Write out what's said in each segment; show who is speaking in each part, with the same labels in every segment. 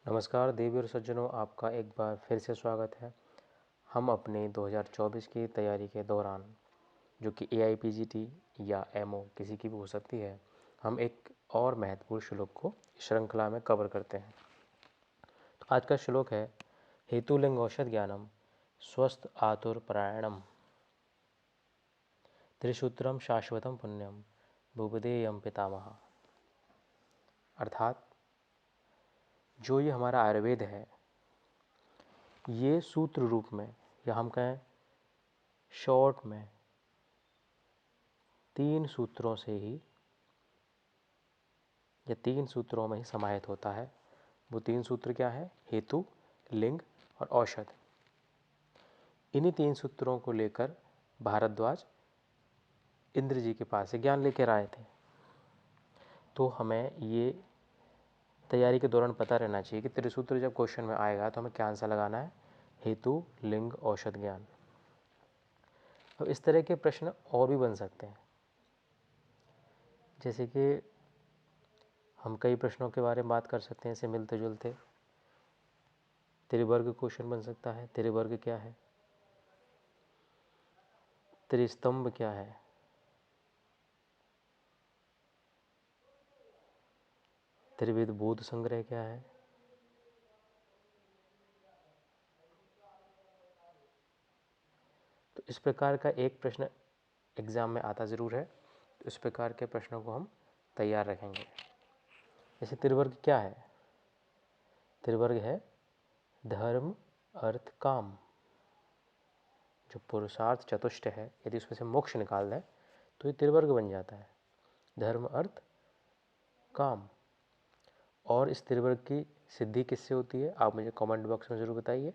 Speaker 1: नमस्कार देवी और सज्जनों, आपका एक बार फिर से स्वागत है। हम अपने 2024 की तैयारी के दौरान, जो कि AIPGT या MO किसी की भी हो सकती है, हम एक और महत्वपूर्ण श्लोक को श्रृंखला में कवर करते हैं। तो आज का श्लोक है हेतुलिंग औषध ज्ञानम स्वस्थ आतुर परायणम त्रिसूत्रम शाश्वतम पुण्यम भूपदेयम पितामह। अर्थात जो ये हमारा आयुर्वेद है, ये सूत्र रूप में या हम कहें शॉर्ट में 3 सूत्रों से ही या 3 सूत्रों में ही समाहित होता है। वो 3 सूत्र क्या है? हेतु, लिंग और औषध। इन्हीं 3 सूत्रों को लेकर भारद्वाज इंद्र जी के पास से ज्ञान लेकर आए थे। तो हमें ये तैयारी के दौरान पता रहना चाहिए कि त्रिसूत्र जब क्वेश्चन में आएगा तो हमें क्या आंसर लगाना है? हेतु, लिंग, औषध ज्ञान। अब इस तरह के प्रश्न और भी बन सकते हैं, जैसे कि हम कई प्रश्नों के बारे में बात कर सकते हैं इससे मिलते जुलते। त्रिवर्ग क्वेश्चन बन सकता है। त्रिवर्ग क्या है? त्रिस्तंभ क्या है? त्रिविध बोध संग्रह क्या है? तो इस प्रकार का एक प्रश्न एग्जाम में आता ज़रूर है। तो इस प्रकार के प्रश्नों को हम तैयार रखेंगे। जैसे त्रिवर्ग क्या है? त्रिवर्ग है धर्म, अर्थ, काम। जो पुरुषार्थ चतुष्ट है, यदि उसमें से मोक्ष निकाल दें तो ये त्रिवर्ग बन जाता है। धर्म, अर्थ, काम। और इस त्रिवर्ग की सिद्धि किससे होती है? आप मुझे कमेंट बॉक्स में ज़रूर बताइए।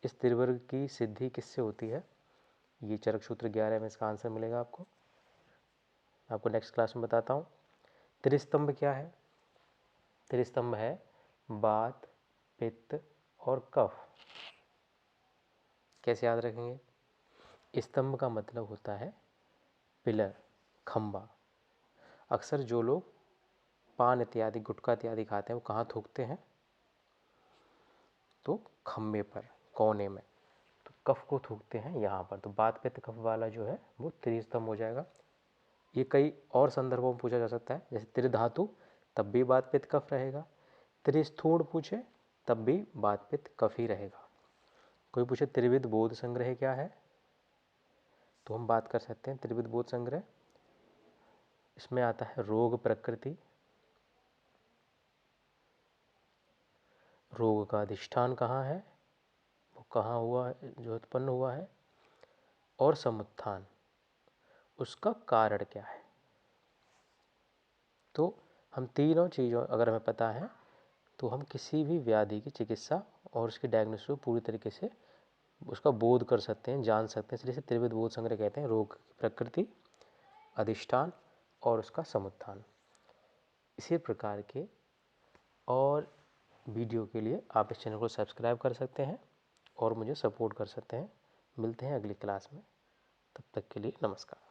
Speaker 1: इस त्रिवर्ग की सिद्धि किससे होती है? ये चरक सूत्र 11 में इसका आंसर मिलेगा आपको नेक्स्ट क्लास में बताता हूँ। त्रिस्तंभ क्या है? त्रिस्तंभ है वात, पित्त और कफ। कैसे याद रखेंगे? स्तंभ का मतलब होता है पिलर, खंबा। अक्सर जो लोग पान इत्यादि, गुटखा इत्यादि खाते हैं, वो कहाँ थूकते हैं? तो खंबे पर, कोने में। तो कफ को थूकते हैं यहाँ पर। तो वात, पित्त, कफ वाला जो है वो त्रिस्तंभ हो जाएगा। ये कई और संदर्भों में पूछा जा सकता है, जैसे त्रिधातु, तब भी वात, पित्त, कफ रहेगा। त्रिस्थूण पूछे तब भी वात, पित्त, कफ ही रहेगा। कोई पूछे त्रिविध बोध संग्रह क्या है, तो हम बात कर सकते हैं त्रिविध बोध संग्रह। इसमें आता है रोग प्रकृति, रोग का अधिष्ठान कहाँ है, वो कहाँ हुआ है, जो उत्पन्न हुआ है, और समुत्थान, उसका कारण क्या है। तो हम तीनों चीज़ों अगर हमें पता है तो हम किसी भी व्याधि की चिकित्सा और उसकी डायग्नोसिस को पूरी तरीके से उसका बोध कर सकते हैं, जान सकते हैं। इसलिए इसे त्रिविध बोध संग्रह कहते हैं। रोग की प्रकृति, अधिष्ठान और उसका समुत्थान। इसी प्रकार के और वीडियो के लिए आप इस चैनल को सब्सक्राइब कर सकते हैं और मुझे सपोर्ट कर सकते हैं। मिलते हैं अगली क्लास में। तब तक के लिए नमस्कार।